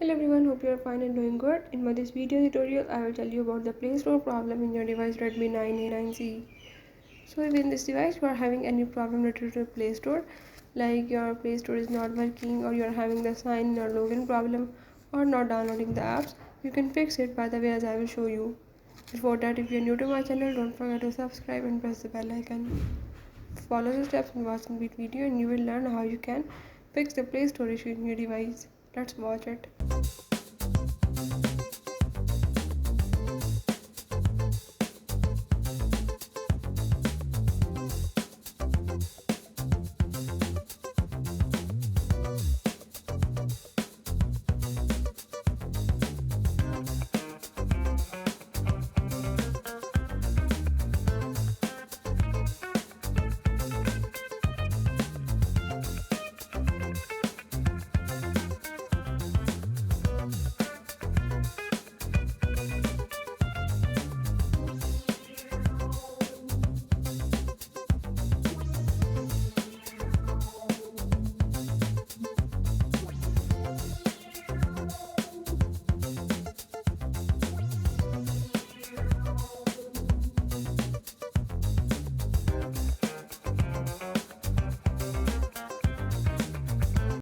Hello everyone, hope you are fine and doing good. In this video tutorial, I will tell you about the Play Store problem in your device Redmi 9A9C. So if in this device you are having any problem related to Play Store, like your Play Store is not working or you are having the sign in or login problem or not downloading the apps, you can fix it by the way as I will show you. Before that, if you are new to my channel, don't forget to subscribe and press the bell icon. Follow the steps in watching this video and you will learn how you can fix the Play Store issue in your device. Let's watch it.